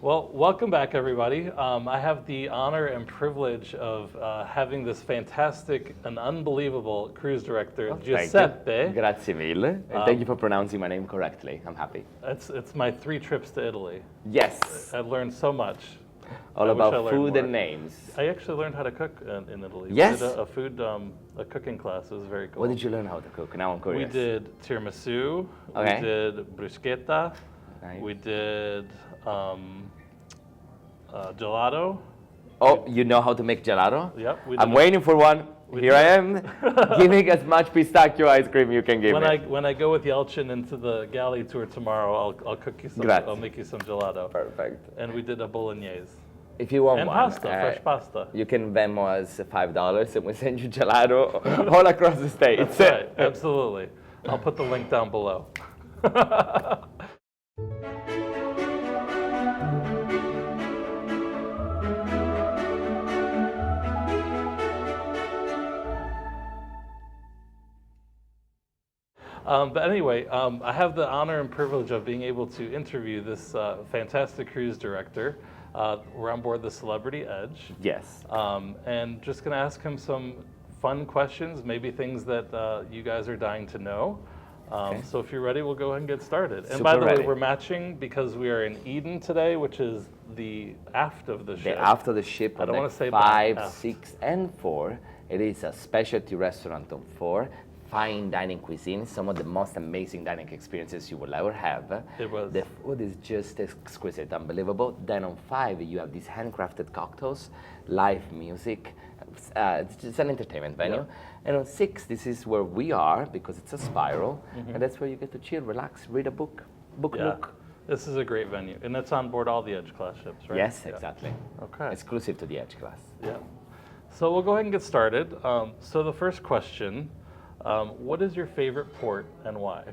Well, welcome back, everybody. I have the honor and privilege of having this fantastic and unbelievable cruise director, Giuseppe. Grazie mille. And thank you for pronouncing my name correctly. I'm happy. It's my 3 trips to Italy. Yes. I learned so much. All about food and names. I actually learned how to cook in Italy. Yes. We did a cooking class. It was very cool. What did you learn how to cook? Now I'm curious. We did tiramisu. Okay. We did bruschetta. Nice. We did gelato. Oh, you know how to make gelato? Yep. I'm waiting for one. Here I am. Give me as much pistachio ice cream you can give me. When I go with Yelchin into the galley tour tomorrow, I'll cook you some. Grazie. I'll make you some gelato. Perfect. And we did a bolognese. If you want and one, pasta, fresh pasta. You can Venmo us $5 and we send you gelato all across the States. That's right, absolutely. I'll put the link down below. But anyway, I have the honor and privilege of being able to interview this fantastic cruise director. We're on board the Celebrity Edge. Yes. And just going to ask him some fun questions, maybe things that you guys are dying to know. Okay. So if you're ready, we'll go ahead and get started. And Super by the ready. way, we're matching because we are in Eden today, which is the aft of the ship. The aft of the ship I don't want to say 5, aft. 6, and 4. It is a specialty restaurant on 4. Fine dining cuisine, some of the most amazing dining experiences you will ever have. It was. The food is just exquisite, unbelievable. Then on 5, you have these handcrafted cocktails, live music. It's just an entertainment venue. Yeah. And on 6, this is where we are because it's a spiral, and that's where you get to chill, relax, read a book, Yeah. look. This is a great venue, and it's on board all the Edge class ships, right? Yes, Yeah. exactly. Okay. Exclusive to the Edge class. Yeah. So we'll go ahead and get started. So the first question, what is your favorite port and why?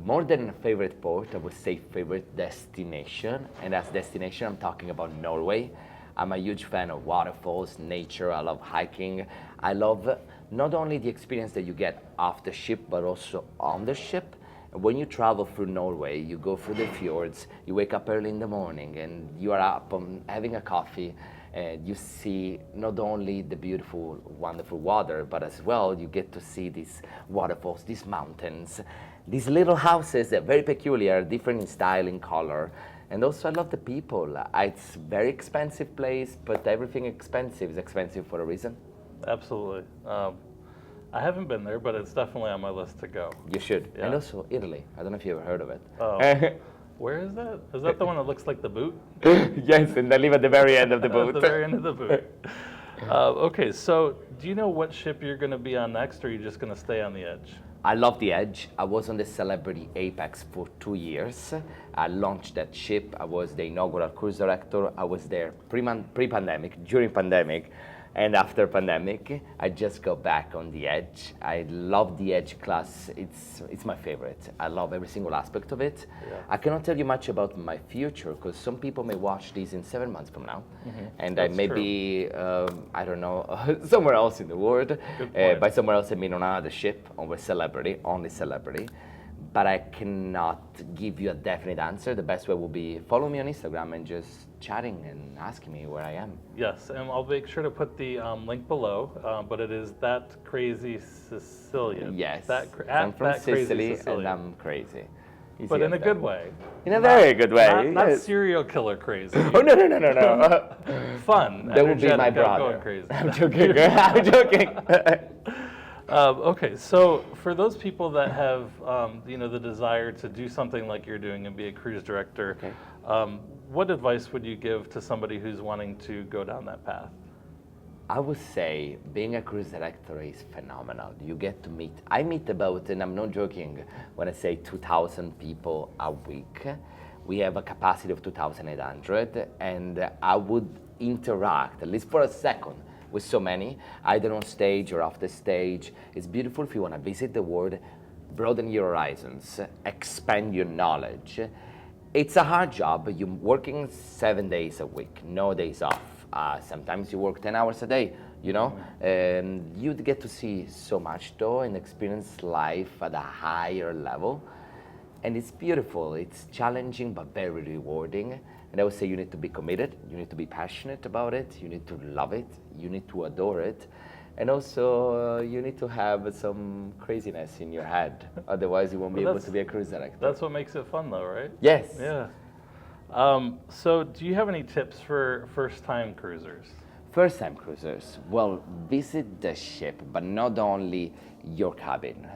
More than a favorite port, I would say favorite destination. And as destination, I'm talking about Norway. I'm a huge fan of waterfalls, nature. I love hiking. I love not only the experience that you get off the ship, but also on the ship. When you travel through Norway, you go through the fjords, you wake up early in the morning, and you are up having a coffee, and you see not only the beautiful, wonderful water, but as well you get to see these waterfalls, these mountains, these little houses that are very peculiar, different in style, in color. And also I love the people. It's a very expensive place, but everything expensive is expensive for a reason. Absolutely. I haven't been there, but it's definitely on my list to go. You should. Yeah. And also Italy. I don't know if you ever heard of it. Oh. Where is that? Is that the one that looks like the boot? Yes, and they live at the very end of the boat. At the very end of the boot. Okay, so do you know what ship you're going to be on next, or are you just going to stay on the Edge? I love the Edge. I was on the Celebrity Apex for 2 years. I launched that ship. I was the inaugural cruise director. I was there pre-pandemic, during pandemic, and after pandemic. I just got back on the Edge. I love the Edge class. It's my favorite. I love every single aspect of it. Yeah. I cannot tell you much about my future because some people may watch these in 7 months from now, and I That's may true. be, I don't know, somewhere else in the world. Good point. By somewhere else, I mean on another ship, on with celebrity, only celebrity. But I cannot give you a definite answer. The best way will be follow me on Instagram and just chatting and asking me where I am. Yes, and I'll make sure to put the link below, but it is That Crazy Sicilian. Yes, That I'm from Crazy Sicily Sicilian. and I'm crazy. Easy But in a as good that. way. In a very good way. Not yes. serial killer crazy. Oh, no. Fun. That would be energetic, my brother. Going crazy. I'm joking. I'm joking. Okay, so for those people that have, the desire to do something like you're doing and be a cruise director, Okay. what advice would you give to somebody who's wanting to go down that path? I would say being a cruise director is phenomenal. You get to meet, I meet about, and I'm not joking when I say 2,000 people a week. We have a capacity of 2,800, and I would interact, at least for a second, with so many, either on stage or off the stage. It's beautiful if you want to visit the world, broaden your horizons, expand your knowledge. It's a hard job. You're working 7 days a week, no days off. Sometimes you work 10 hours a day, you know? You get to see so much though and experience life at a higher level. And it's beautiful, it's challenging but very rewarding. And I would say you need to be committed, you need to be passionate about it, you need to love it, you need to adore it, and also you need to have some craziness in your head. Otherwise, you won't be able to be a cruise director. That's what makes it fun, though, right? Yes. Yeah. So do you have any tips for first-time cruisers? First-time cruisers, well, visit the ship, but not only your cabin.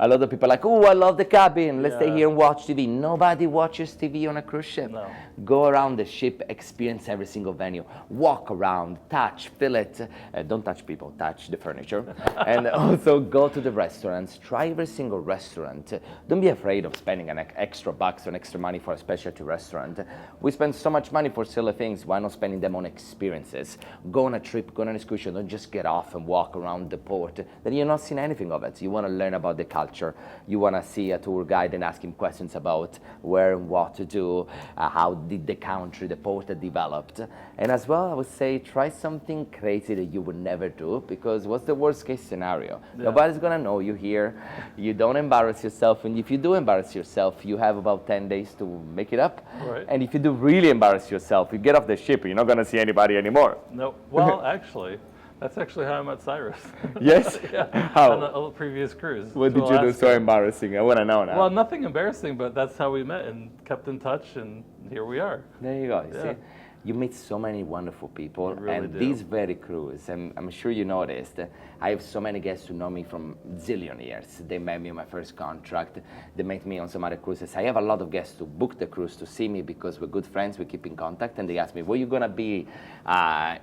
A lot of people are like, oh, I love the cabin. Let's stay here and watch TV. Nobody watches TV on a cruise ship. No. Go around the ship, experience every single venue. Walk around, touch, feel it. Don't touch people, touch the furniture. And also go to the restaurants. Try every single restaurant. Don't be afraid of spending an extra bucks or extra money for a specialty restaurant. We spend so much money for silly things. Why not spending them on experiences? Go on a trip, go on an excursion. Don't just get off and walk around the port. Then you're not seeing anything of it. You want to learn about the culture. You want to see a tour guide and ask him questions about where and what to do, how did the country, the port developed. And as well, I would say try something crazy that you would never do, because what's the worst case scenario? Yeah. Nobody's going to know you here. You don't embarrass yourself. And if you do embarrass yourself, you have about 10 days to make it up. Right. And if you do really embarrass yourself, you get off the ship, you're not going to see anybody anymore. No. Well, actually, that's actually how I met Cyrus. Yes? Yeah. How? On a previous cruise. What did you do so embarrassing? I want to know now. Well, nothing embarrassing, but that's how we met and kept in touch, and here we are. There you go. You see? You meet so many wonderful people, really and do. these very cruise, and I'm sure you noticed, I have so many guests who know me from zillion years. They met me on my first contract. They met me on some other cruises. I have a lot of guests who book the cruise to see me because we're good friends, we keep in contact, and they ask me, where are you going to be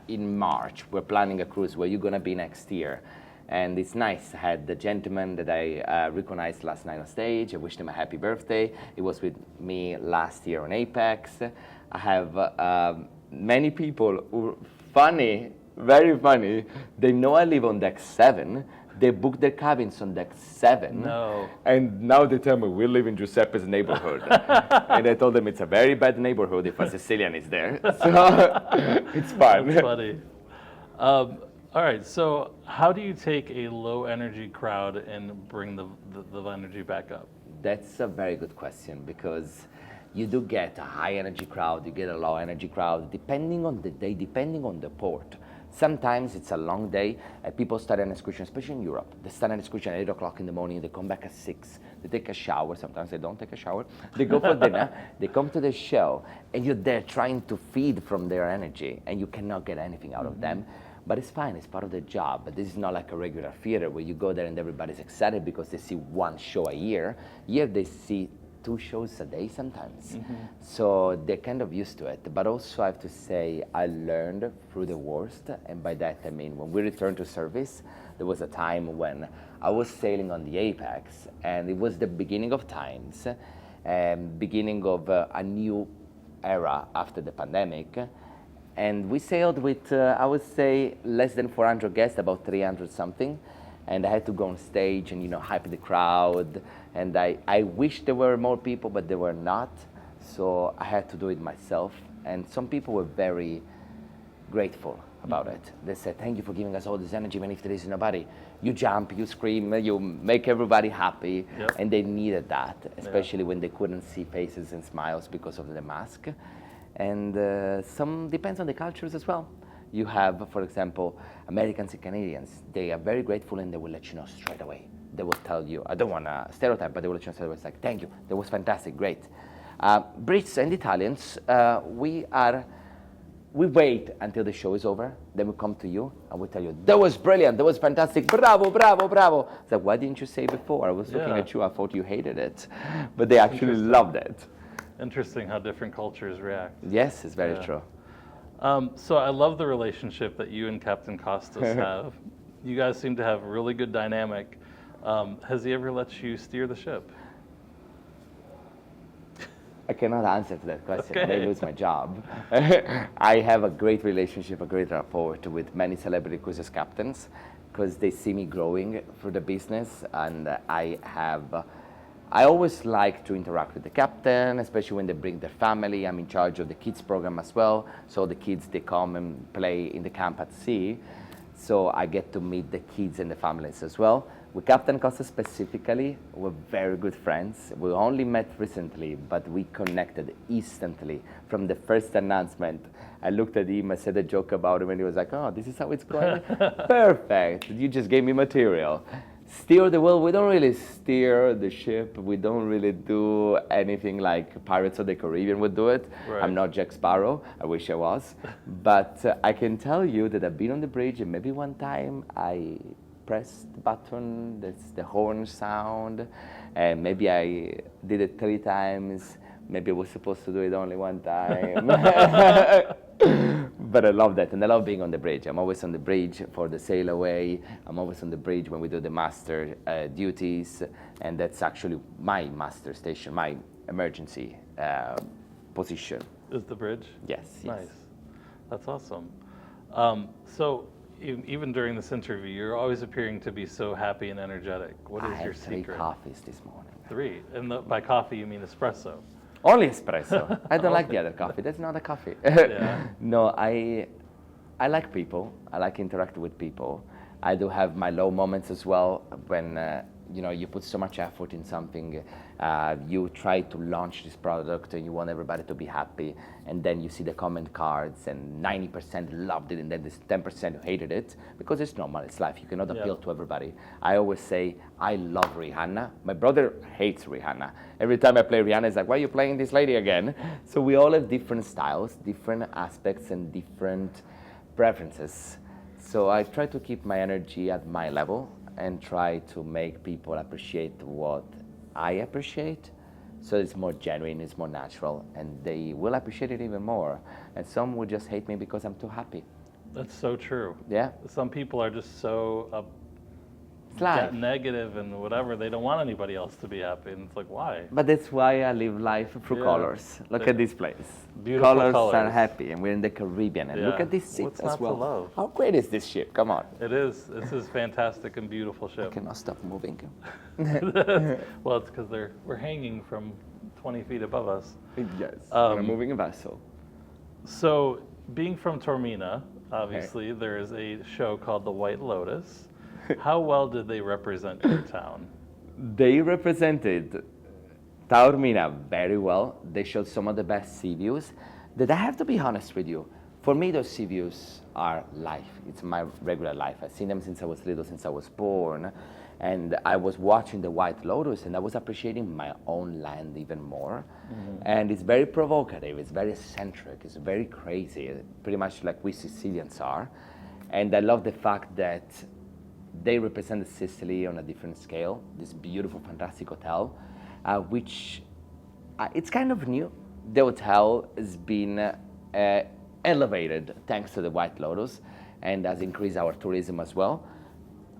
in March? We're planning a cruise. Where are you going to be next year? And it's nice. I had the gentleman that I recognized last night on stage. I wished him a happy birthday. He was with me last year on Apex. I have many people who are funny, very funny. They know I live on deck 7. They booked their cabins on deck 7. No. And now they tell me, we live in Giuseppe's neighborhood. And I told them it's a very bad neighborhood if a Sicilian is there. So it's fun. That's funny. All right, so how do you take a low energy crowd and bring the energy back up? That's a very good question, because you do get a high energy crowd, you get a low energy crowd, depending on the day, depending on the port. Sometimes it's a long day, and people start an excursion, especially in Europe. They start an excursion at 8 o'clock in the morning, they come back at 6, they take a shower, sometimes they don't take a shower, they go for dinner, they come to the show, and you're there trying to feed from their energy, and you cannot get anything out of them. But it's fine, it's part of the job. But this is not like a regular theater where you go there and everybody's excited because they see one show a year. Here they see 2 shows a day sometimes. So they're kind of used to it. But also I have to say, I learned through the worst. And by that I mean, when we returned to service, there was a time when I was sailing on the Apex, and it was the beginning of times, beginning of a new era after the pandemic. And we sailed with, I would say, less than 400 guests, about 300 something. And I had to go on stage and, hype the crowd. And I wish there were more people, but there were not. So I had to do it myself. And some people were very grateful about it. They said, thank you for giving us all this energy, even if there is nobody. You jump, you scream, you make everybody happy. Yep. And they needed that, especially when they couldn't see faces and smiles because of the mask. And some depends on the cultures as well. You have, for example, Americans and Canadians. They are very grateful, and they will let you know straight away. They will tell you, I don't want to stereotype, but they will let you know straight away. It's like, thank you, that was fantastic, great. Brits and Italians, we wait until the show is over, then we come to you and we tell you, that was brilliant, that was fantastic, bravo, bravo, bravo. It's like, why didn't you say before? I was looking at you, I thought you hated it. But they actually loved it. Interesting how different cultures react. Yes, it's very true. So I love the relationship that you and Captain Costa have. You guys seem to have a really good dynamic. Has he ever let you steer the ship? I cannot answer to that question. Okay. I lose my job. I have a great relationship, a great rapport with many celebrity cruises captains, because they see me growing through the business, and I always like to interact with the captain, especially when they bring their family. I'm in charge of the kids program as well. So the kids, they come and play in the camp at sea. So I get to meet the kids and the families as well. With Captain Costa specifically, we're very good friends. We only met recently, but we connected instantly from the first announcement. I looked at him, I said a joke about him, and he was like, oh, this is how it's going? Perfect, you just gave me material. Steer the wheel, we don't really steer the ship. We don't really do anything like Pirates of the Caribbean would do it. Right. I'm not Jack Sparrow, I wish I was. But I can tell you that I've been on the bridge, and maybe one time I pressed the button, that's the horn sound, and maybe I did it 3 times. Maybe I was supposed to do it only 1 time. But I love that, and I love being on the bridge. I'm always on the bridge for the sail away. I'm always on the bridge when we do the master duties, and that's actually my master station, my emergency position. Is the bridge? Yes. Nice. That's awesome. So even during this interview, you're always appearing to be so happy and energetic. What is your secret? I had 3 coffees this morning. 3? And by coffee, you mean espresso? Only espresso. I don't like the other coffee. That's not a coffee. Yeah. No, I like people. I like interacting with people. I do have my low moments as well when you put so much effort in something. You try to launch this product and you want everybody to be happy, and then you see the comment cards and 90% loved it and then this 10% hated it, because it's normal, it's life. You cannot appeal to everybody. I always say, I love Rihanna. My brother hates Rihanna. Every time I play Rihanna, he's like, why are you playing this lady again? So we all have different styles, different aspects, and different preferences. So I try to keep my energy at my level and try to make people appreciate what I appreciate. So it's more genuine, it's more natural, and they will appreciate it even more. And some will just hate me because I'm too happy. That's so true. Yeah. Some people are just so negative and whatever. They don't want anybody else to be happy, and it's like, why? But that's why I live life through colors. Look at this place. Beautiful colors are happy, and we're in the Caribbean. And look at this seat What's as not well. to love? How great is this ship? Come on. It is. This is fantastic and beautiful ship. I cannot stop moving. Well, it's because we're hanging from 20 feet above us. Yes, we're moving a vessel. So, being from Taormina, obviously, there is a show called The White Lotus. How well did they represent your town? They represented Taormina very well. They showed some of the best sea views. That I have to be honest with you, for me those sea views are life. It's my regular life. I've seen them since I was little, since I was born. And I was watching the White Lotus and I was appreciating my own land even more. Mm-hmm. And it's very provocative, it's very eccentric, it's very crazy, pretty much like we Sicilians are. And I love the fact that they represented Sicily on a different scale, this beautiful, fantastic hotel, which it's kind of new. The hotel has been elevated thanks to the White Lotus and has increased our tourism as well.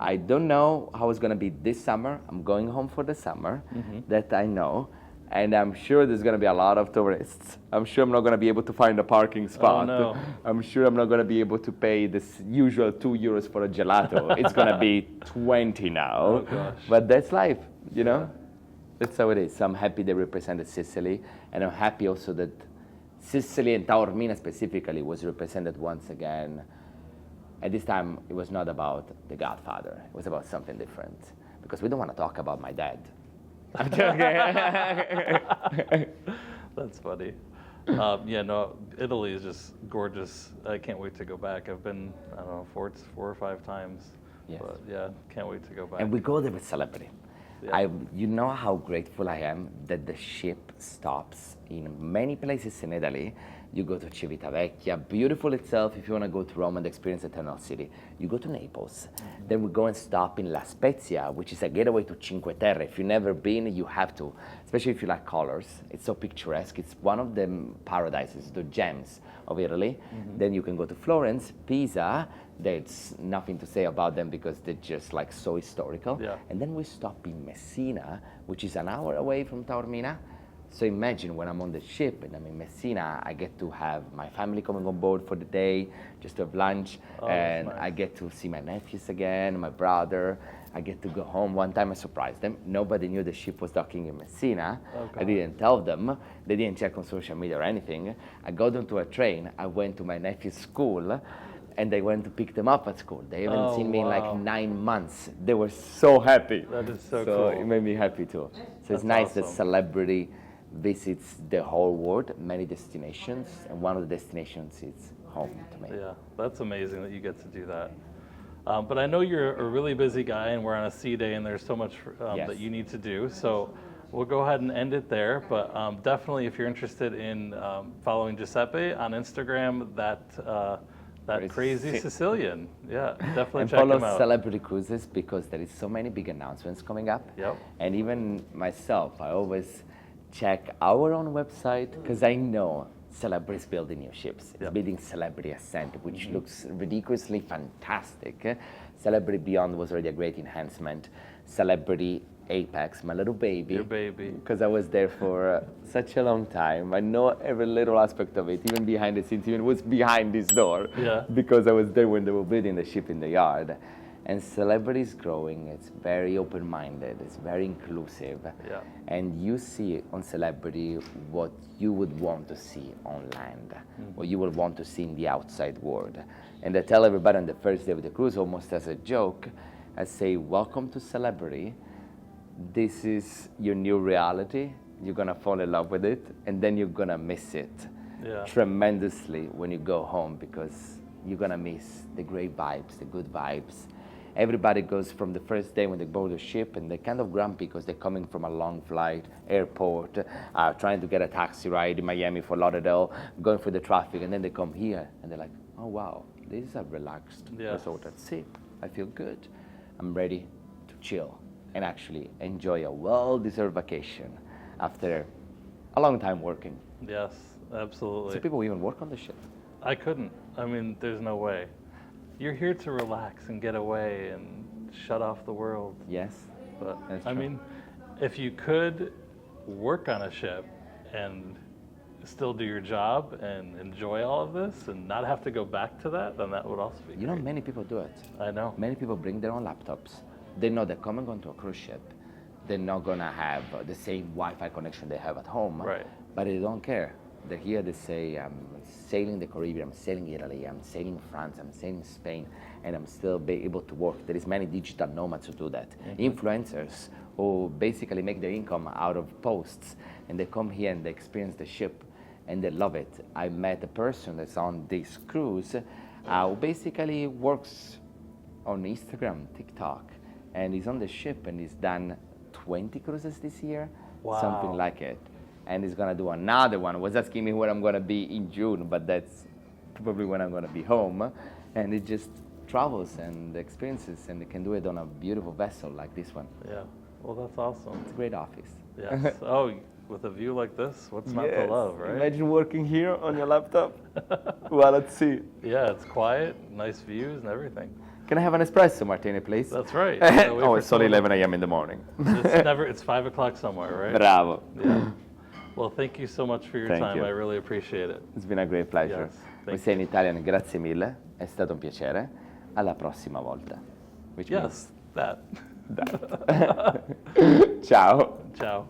I don't know how it's going to be this summer. I'm going home for the summer, that I know. And I'm sure there's going to be a lot of tourists. I'm sure I'm not going to be able to find a parking spot. Oh, no. I'm sure I'm not going to be able to pay this usual €2 for a gelato. It's going to be 20 now. Oh, gosh. But that's life, you know? That's how it is. So I'm happy they represented Sicily. And I'm happy also that Sicily and Taormina specifically was represented once again. At this time, it was not about The Godfather. It was about something different. Because we don't want to talk about my dad. I'm joking. That's funny. Italy is just gorgeous. I can't wait to go back. I've been, I don't know, 4 or 5 times. Yes. But yeah, can't wait to go back. And we go there with celebrity. Yeah. You know how grateful I am that the ship stops in many places in Italy. You go to Civitavecchia, beautiful itself. If you want to go to Rome and experience Eternal City, you go to Naples. Then we go and stop in La Spezia, which is a gateway to Cinque Terre. If you've never been, you have to, especially if you like colors. It's so picturesque. It's one of the paradises, the gems of Italy. Then you can go to Florence, Pisa. There's nothing to say about them because they're just like so historical. Yeah. And then we stop in Messina, which is an hour away from Taormina. So imagine when I'm on the ship and I'm in Messina, I get to have my family coming on board for the day, just to have lunch, and nice. I get to see my nephews again, my brother. I get to go home. One time I surprised them. Nobody knew the ship was docking in Messina. I didn't tell them. They didn't check on social media or anything. I got onto a train. I went to my nephew's school, and they went to pick them up at school. They haven't Oh, seen me in like wow. 9 months. They were so happy. That is so cool. It made me happy too. So That's it's nice that awesome. celebrity visits the whole world, many destinations, and one of the destinations is home to me. Yeah, that's amazing that you get to do that. But I know you're a really busy guy, and we're on a sea day, and there's so much Yes. that you need to do. So we'll go ahead and end it there. But definitely, if you're interested in following Giuseppe on Instagram, that crazy Sicilian, yeah, definitely And check follow him out. Celebrity Cruises because there is so many big announcements coming up. Yep. And even myself, I always check our own website because I know Celebrity's building new ships. It's Yep. building Celebrity Ascent, which looks ridiculously fantastic. Celebrity Beyond was already a great enhancement. Celebrity Apex, my little baby. Your baby. Because I was there for such a long time. I know every little aspect of it, even behind the scenes, even what's behind this door. Yeah. Because I was there when they were building the ship in the yard. And Celebrity is growing. It's very open-minded. It's very inclusive. Yeah. And you see on Celebrity what you would want to see on land, what you would want to see in the outside world. And I tell everybody on the first day of the cruise, almost as a joke, I say, welcome to Celebrity. This is your new reality. You're gonna fall in love with it, and then you're gonna miss it Yeah. tremendously when you go home because you're gonna miss the great vibes, the good vibes. Everybody goes from the first day when they board the ship and they're kind of grumpy because they're coming from a long flight, airport, trying to get a taxi ride in Miami for Lauderdale, going through the traffic, and then they come here and they're like, oh wow, this is a relaxed Yes. resort at sea. I feel good. I'm ready to chill and actually enjoy a well-deserved vacation after a long time working. Yes, absolutely. So people even work on the ship. I couldn't. I mean, there's no way. You're here to relax and get away and shut off the world. Yes. But That's I true. mean, if you could work on a ship and still do your job and enjoy all of this and not have to go back to that, then that would also be You know, great. many people do it. I know. Many people bring their own laptops. They know they're coming onto a cruise ship. They're not gonna have the same Wi-Fi connection they have at home. Right. But they don't care. They're here, they say, I'm sailing the Caribbean, I'm sailing Italy, I'm sailing France, I'm sailing Spain, and I'm still be able to work. There is many digital nomads who do that. Influencers who basically make their income out of posts, and they come here and they experience the ship, and they love it. I met a person that's on this cruise who basically works on Instagram, TikTok, and he's on the ship and he's done 20 cruises this year, Wow. something like it. And he's gonna do another one. Was asking me where I'm gonna be in June, but that's probably when I'm gonna be home. And it just travels and experiences, and they can do it on a beautiful vessel like this one. Yeah. Well, that's awesome. It's a great office. Yes. Oh, with a view like this, what's not to love, right? Imagine working here on your laptop while at sea. Yeah, it's quiet, nice views and everything. Can I have an espresso martini, please? That's right. Oh, it's only 11 a.m. in the morning. It's 5 o'clock somewhere, right? Bravo. Yeah. Well, thank you so much for your Thank time. you. I really appreciate it. It's been a great pleasure. Yes, We thank say in Italian, grazie mille, è stato un piacere. Alla prossima volta. Which Yes, that. means that. Ciao. Ciao.